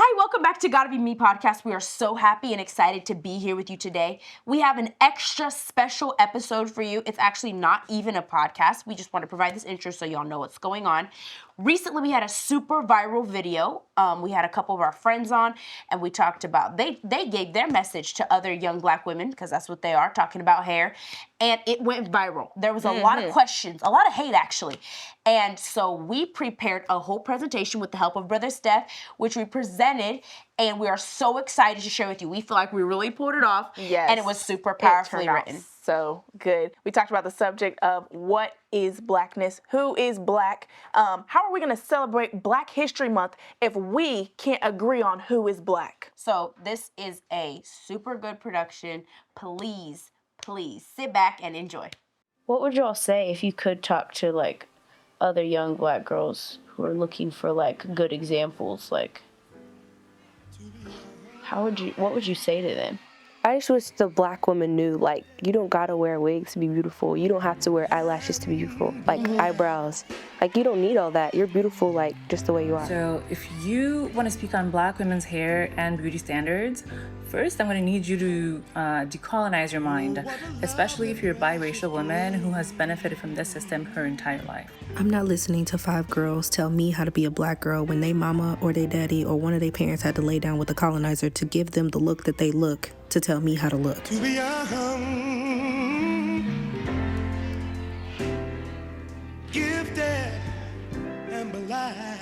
Hi, welcome back to Gotta Be Me podcast. We are so happy and excited to be here with you today. We have an extra special episode for you. It's actually not even a podcast. We just want to provide this intro so y'all know what's going on. Recently, we had a super viral video. We had a couple of our friends on, and we talked about, they gave their message to other young black women, because that's what they are, talking about hair, and it went viral. There was a lot of questions, a lot of hate, actually. And so we prepared a whole presentation with the help of Brother Steph, which we presented, and we are so excited to share with you. We feel like we really pulled it off, and it was super powerfully written. So good. We talked about the subject of what is blackness, who is black, how are we going to celebrate Black History Month if we can't agree on who is black? So this is a super good production. Please sit back and enjoy. What would y'all say if you could talk to like other young black girls who are looking for like good examples? Like, what would you say to them? I just wish the black women knew, like, you don't gotta wear wigs to be beautiful. You don't have to wear eyelashes to be beautiful, like eyebrows. Like, you don't need all that. You're beautiful, like, just the way you are. So if you want to speak on black women's hair and beauty standards, first I'm going to need you to decolonize your mind, especially if you're a biracial woman who has benefited from this system her entire life. I'm not listening to 5 girls tell me how to be a black girl when they mama or they daddy or one of their parents had to lay down with a colonizer to give them the look that they look to tell me how to look. To be young, gifted, and blind.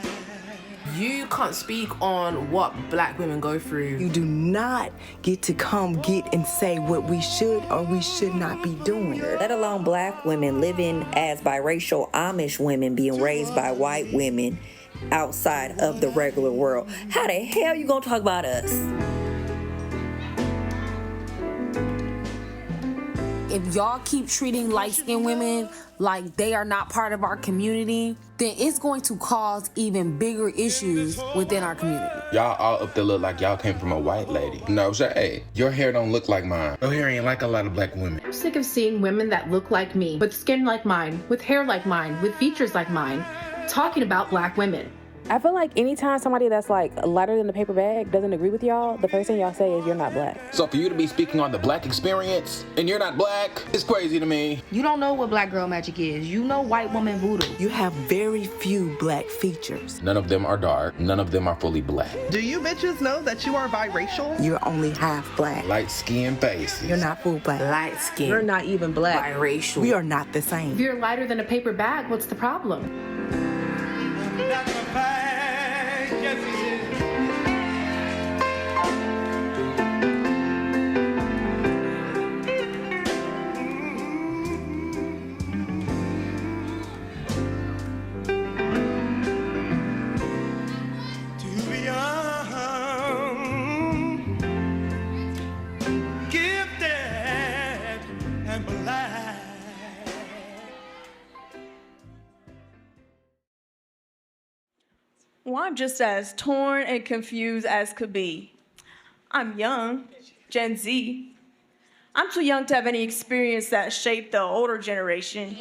You can't speak on what black women go through. You do not get to come get and say what we should or we should not be doing. Let alone black women living as biracial Amish women being raised by white women outside of the regular world. How the hell you gonna talk about us? If y'all keep treating light-skinned women like they are not part of our community, then it's going to cause even bigger issues within our community. Y'all all up there look like y'all came from a white lady. No shade. Your hair don't look like mine. Your hair ain't like a lot of black women. I'm sick of seeing women that look like me, with skin like mine, with hair like mine, with features like mine, talking about black women. I feel like anytime somebody that's like lighter than a paper bag doesn't agree with y'all, the first thing y'all say is you're not black. So for you to be speaking on the black experience and you're not black, it's crazy to me. You don't know what black girl magic is. You know white woman voodoo. You have very few black features. None of them are dark. None of them are fully black. Do you bitches know that you are biracial? You're only half black. Light skin faces. You're not full black. Light skin. You're not even black. Biracial. We are not the same. If you're lighter than a paper bag, what's the problem? That's a fact. Yes, it is. To be young, gifted, and blind. Well, I'm just as torn and confused as could be. I'm young, Gen Z. I'm too young to have any experience that shaped the older generation.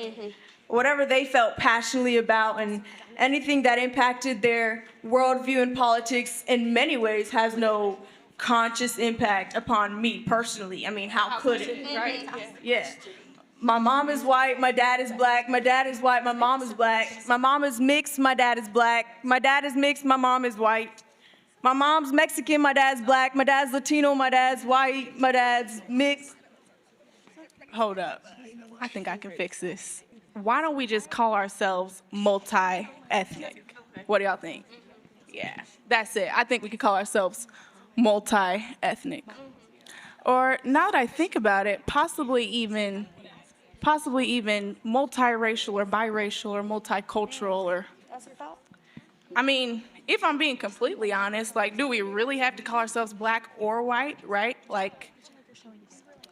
Whatever they felt passionately about and anything that impacted their worldview and politics in many ways has no conscious impact upon me personally. I mean, how could it, right? Yeah. My mom is white, my dad is black, my dad is white, my mom is black. My mom is mixed, my dad is black. My dad is mixed, my mom is white. My mom's Mexican, my dad's black. My dad's Latino, my dad's white. My dad's mixed. Hold up. I think I can fix this. Why don't we just call ourselves multi-ethnic? What do y'all think? Yeah, that's it. I think we could call ourselves multi-ethnic. Or now that I think about it, possibly even multiracial or biracial or multicultural or, I mean, if I'm being completely honest, like, do we really have to call ourselves black or white, right? Like,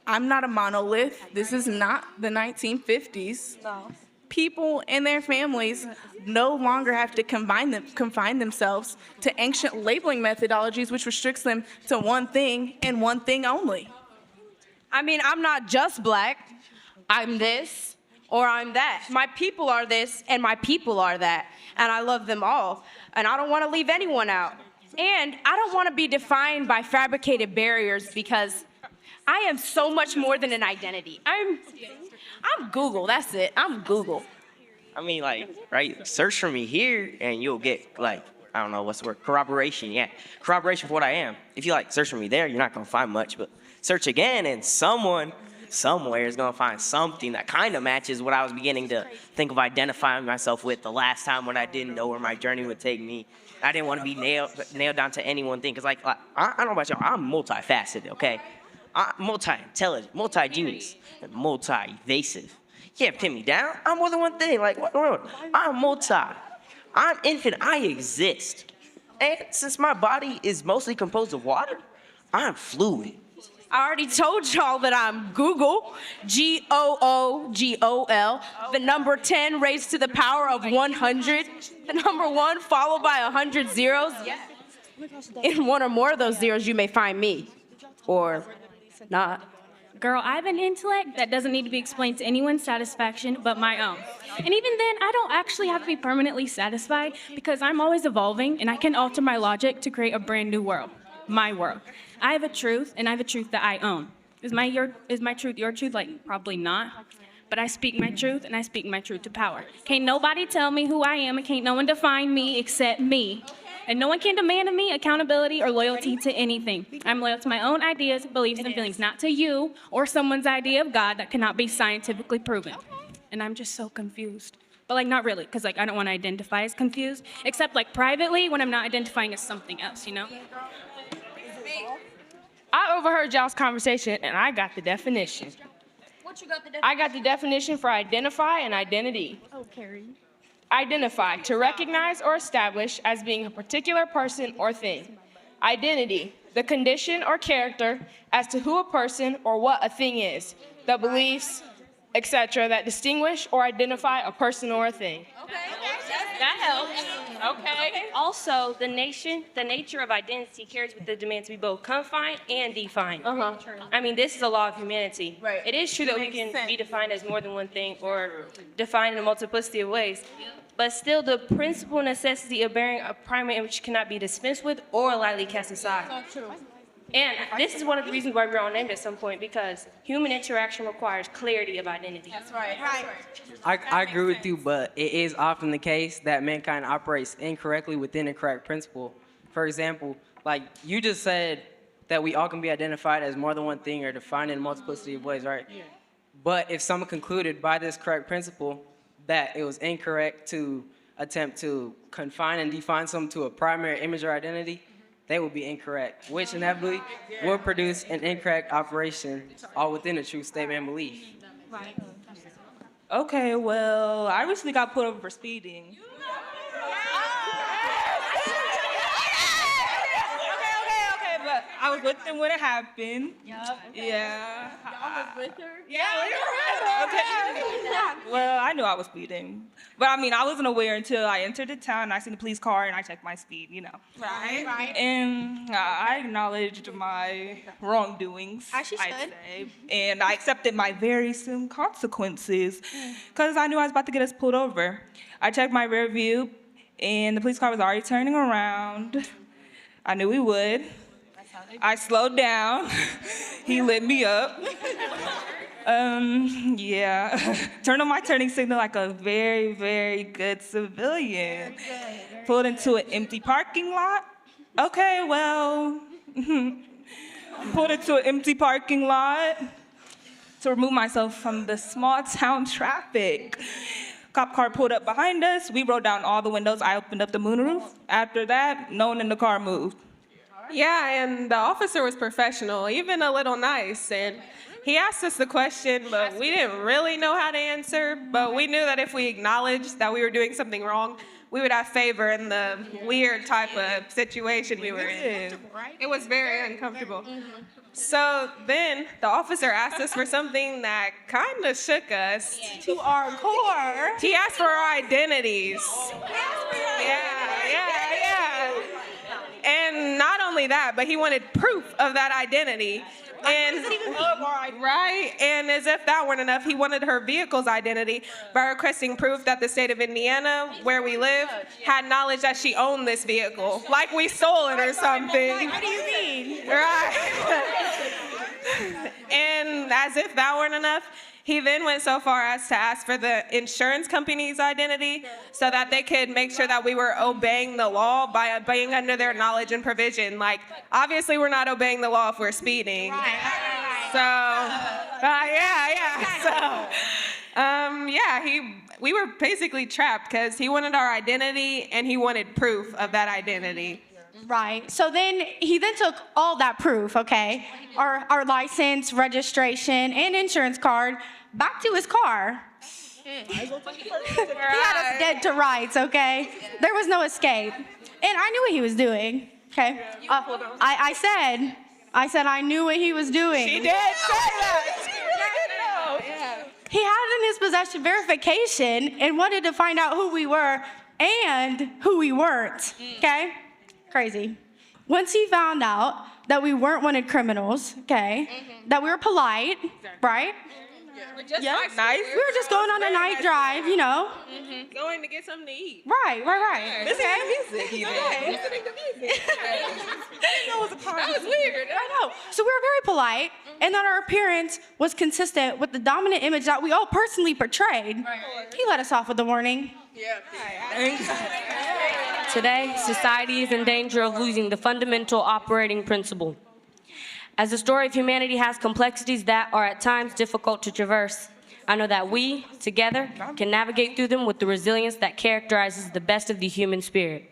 I'm not a monolith. This is not the 1950s. No. People and their families no longer have to confine themselves to ancient labeling methodologies, which restricts them to one thing and one thing only. I mean, I'm not just black. I'm this or I'm that. My people are this and my people are that. And I love them all. And I don't want to leave anyone out. And I don't want to be defined by fabricated barriers because I am so much more than an identity. I'm Google, that's it. I'm Google. I mean, like, right, search for me here and you'll get, like, I don't know, what's the word? Corroboration, yeah. Corroboration for what I am. If you, like, search for me there, you're not going to find much, but search again and someone somewhere is going to find something that kind of matches what I was beginning to think of identifying myself with the last time when I didn't know where my journey would take me. I didn't want to be nailed down to any one thing, because, like, I don't know about y'all, I'm multifaceted, okay? I'm multi-intelligent, multi-genius, and multi-evasive. You can't pin me down. I'm more than one thing. Like, what? I'm multi. I'm infinite. I exist. And since my body is mostly composed of water, I'm fluid. I already told y'all that I'm Google, Googol, the number 10 raised to the power of 100, the number 1 followed by 100 zeros. In one or more of those zeros, you may find me, or not. Girl, I have an intellect that doesn't need to be explained to anyone's satisfaction but my own. And even then, I don't actually have to be permanently satisfied because I'm always evolving and I can alter my logic to create a brand new world, my world. I have a truth and I have a truth that I own. Is my truth your truth? Like, probably not. But I speak my truth and I speak my truth to power. Can't nobody tell me who I am and can't no one define me except me. And no one can demand of me accountability or loyalty to anything. I'm loyal to my own ideas, beliefs, and feelings, not to you or someone's idea of God that cannot be scientifically proven. And I'm just so confused. But like, not really, because like, I don't want to identify as confused, except like privately when I'm not identifying as something else, you know? I overheard y'all's conversation and I got the definition. What you got the definition? I got the definition for identify and identity. Oh, Carrie. Identify, to recognize or establish as being a particular person or thing. Identity, the condition or character as to who a person or what a thing is, the beliefs, etc., that distinguish or identify a person or a thing. That helps. Okay. Also, the nature of identity carries with the demand to be both confined and defined. I mean, this is a law of humanity. Right. It is true that we can be defined as more than one thing or defined in a multiplicity of ways. But still, the principal necessity of bearing a primary image cannot be dispensed with or lightly cast aside. And this is one of the reasons why we're all named at some point, because human interaction requires clarity of identity. That's right. I agree with you, but it is often the case that mankind operates incorrectly within a correct principle. For example, like you just said that we all can be identified as more than one thing or defined in a multiplicity of ways, right? Yeah. But if someone concluded by this correct principle that it was incorrect to attempt to confine and define something to a primary image or identity, they would be incorrect, which inevitably will produce an incorrect operation, all within a true statement and belief. Right. Okay, well, I recently got pulled over for speeding. Okay, but I was with them when it happened. Yup. Yeah. Y'all was with her? Yeah, we were with her. Okay. Well, I knew I was speeding. But I mean, I wasn't aware until I entered the town and I seen the police car and I checked my speed, you know. Right. And I acknowledged my wrongdoings, As you I'd should. say. And I accepted my very soon consequences because I knew I was about to get us pulled over. I checked my rear view and the police car was already turning around. I knew he would. I slowed down. He lit me up. Yeah. Turned on my turning signal like a very, very good civilian. Pulled into an empty parking lot. Okay, well, pulled into an empty parking lot to remove myself from the small town traffic. Cop car pulled up behind us. We rolled down all the windows. I opened up the moonroof. After that, no one in the car moved. Yeah, and the officer was professional, even a little nice, and he asked us the question, but we didn't really know how to answer, but we knew that if we acknowledged that we were doing something wrong, we would have favor in the weird type of situation we were in. It was very uncomfortable. So then the officer asked us for something that kind of shook us to our core. He asked for our identities. Yeah. And not only that, but he wanted proof of that identity. And right, and as if that weren't enough, he wanted her vehicle's identity by requesting proof that the state of Indiana, where we live, had knowledge that she owned this vehicle, like we stole it or something. What do you mean? Right. And as if that weren't enough, he then went so far as to ask for the insurance company's identity so that they could make sure that we were obeying the law by being under their knowledge and provision. Like, obviously we're not obeying the law if we're speeding. We were basically trapped because he wanted our identity and he wanted proof of that identity. Right. So then he took all that proof, okay, our license, registration, and insurance card back to his car. He had us dead to rights, okay? There was no escape. And I knew what he was doing, okay? I said I knew what he was doing. She did say that. He had in his possession verification and wanted to find out who we were and who we weren't, okay? Crazy. Once he found out that we weren't wanted criminals, okay, that we were polite, right? We're just Yes. nice. We were just going on a night drive, you know. Going to get something to eat. Right. Listening Okay. to music, even. Okay. Listening to music. That was weird. I know. So we were very polite, and that our appearance was consistent with the dominant image that we all personally portrayed. He let us off with a warning. Today, society is in danger of losing the fundamental operating principle. As the story of humanity has complexities that are at times difficult to traverse, I know that we, together, can navigate through them with the resilience that characterizes the best of the human spirit.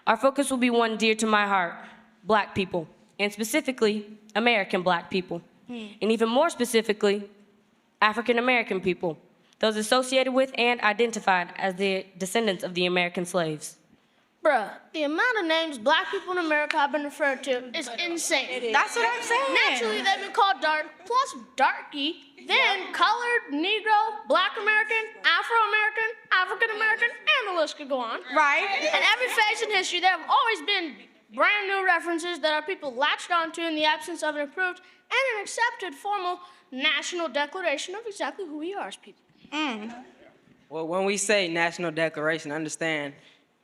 Our focus will be one dear to my heart, Black people, and specifically, American Black people, and even more specifically, African American people, those associated with and identified as the descendants of the American slaves. Bruh, the amount of names Black people in America have been referred to is insane. That's what I'm saying. Naturally, they've been called dark, plus darky, then colored, Negro, Black American, Afro-American, African-American, and the list could go on. Right. And every phase in history, there have always been brand new references that our people latched onto in the absence of an approved and an accepted formal national declaration of exactly who we are as people. Well, when we say national declaration, understand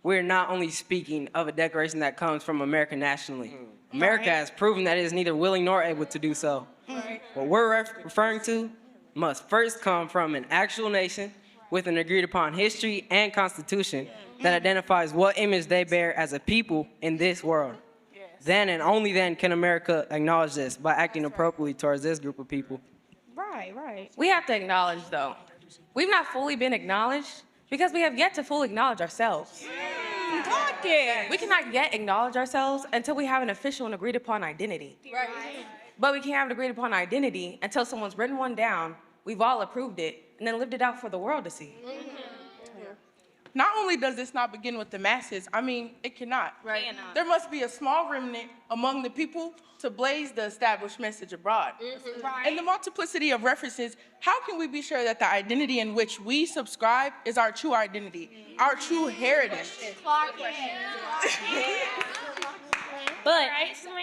we're not only speaking of a declaration that comes from America nationally. America has proven that it is neither willing nor able to do so. What we're referring to must first come from an actual nation with an agreed upon history and constitution that identifies what image they bear as a people in this world. Then and only then can America acknowledge this by acting appropriately towards this group of people. Right. We have to acknowledge, though, we've not fully been acknowledged because we have yet to fully acknowledge ourselves. We cannot yet acknowledge ourselves until we have an official and agreed upon identity. But we can't have an agreed upon identity until someone's written one down, we've all approved it, and then lived it out for the world to see. Not only does this not begin with the masses, I mean, it cannot. There must be a small remnant among the people to blaze the established message abroad. In the multiplicity of references, how can we be sure that the identity in which we subscribe is our true identity, our true heritage? But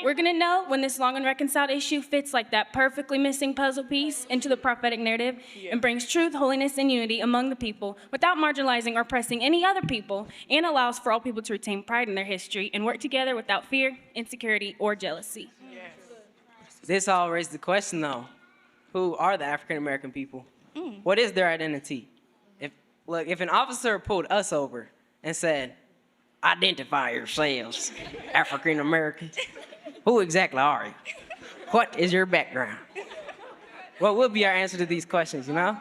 we're gonna know when this long unreconciled issue fits like that perfectly missing puzzle piece into the prophetic narrative and brings truth, holiness, and unity among the people without marginalizing or oppressing any other people, and allows for all people to retain pride in their history and work together without fear, insecurity, or jealousy. This all raises the question, though. Who are the African American people? What is their identity? If an officer pulled us over and said, "Identify yourselves, African Americans," who exactly are you? What is your background? What would be our answer to these questions, you know?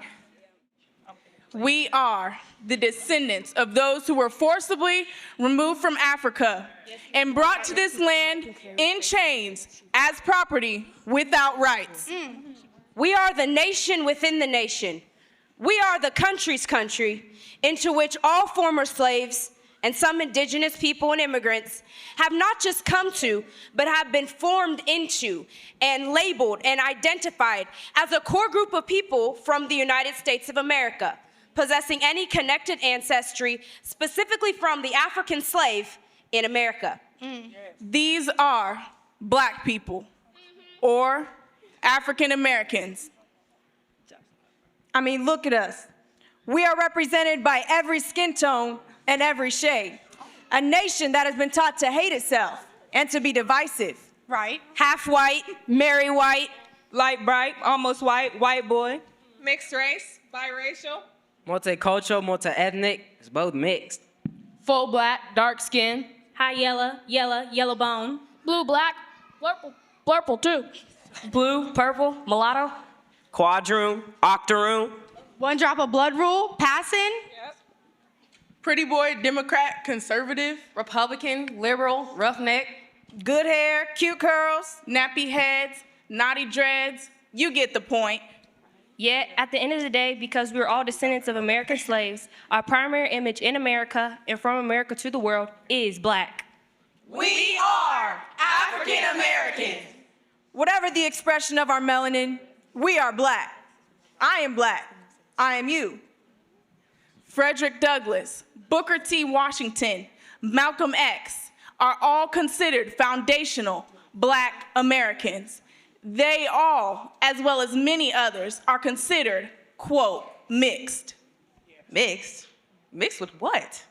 We are the descendants of those who were forcibly removed from Africa and brought to this land in chains as property without rights. We are the nation within the nation. We are the country's country, into which all former slaves and some indigenous people and immigrants have not just come to, but have been formed into and labeled and identified as a core group of people from the United States of America, possessing any connected ancestry specifically from the African slave in America. These are Black people. or African Americans. I mean, look at us. We are represented by every skin tone and every shade. A nation that has been taught to hate itself and to be divisive. Right. Half white, merry white, Light bright, almost white boy. Mixed race, biracial. Multicultural, multi-ethnic, it's both mixed. Full black, dark skin. High yellow bone. Blue, black, purple too. Blue, purple, mulatto. Quadroon, octoroon. One drop of blood rule, passing. Pretty boy, Democrat, conservative. Republican, liberal, roughneck. good hair, cute curls, nappy heads, naughty dreads. You get the point. Yet, at the end of the day, because we're all descendants of American slaves, our primary image in America and from America to the world is black. We are African Americans. Whatever the expression of our melanin, we are black. I am black. I am you. Frederick Douglass, Booker T. Washington, Malcolm X are all considered foundational black Americans. They all, as well as many others, are considered, quote, mixed. Mixed? Mixed with what?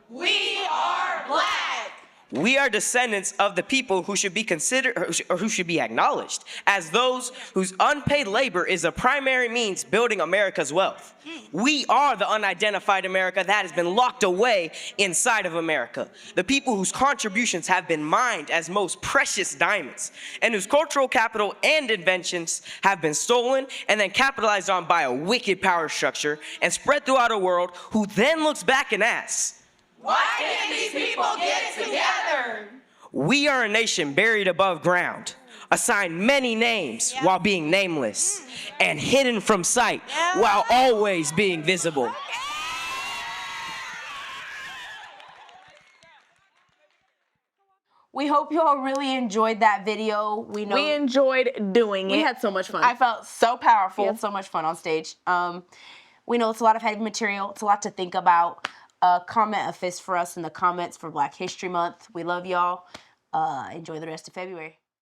We are black. We are descendants of the people who should be considered, or who should be acknowledged as those whose unpaid labor is the primary means building America's wealth. We are the unidentified America that has been locked away inside of America. The people whose contributions have been mined as most precious diamonds, and whose cultural capital and inventions have been stolen and then capitalized on by a wicked power structure and spread throughout a world who then looks back and asks, why can't these people get together? we are a nation buried above ground, assigned many names while being nameless, and hidden from sight while always being visible. We hope you all really enjoyed that video. We enjoyed doing it. We had so much fun. I felt so powerful. We had so much fun on stage. We know it's a lot of heavy material. It's a lot to think about. Comment a fist for us in the comments for Black History Month. We love y'all. Enjoy the rest of February.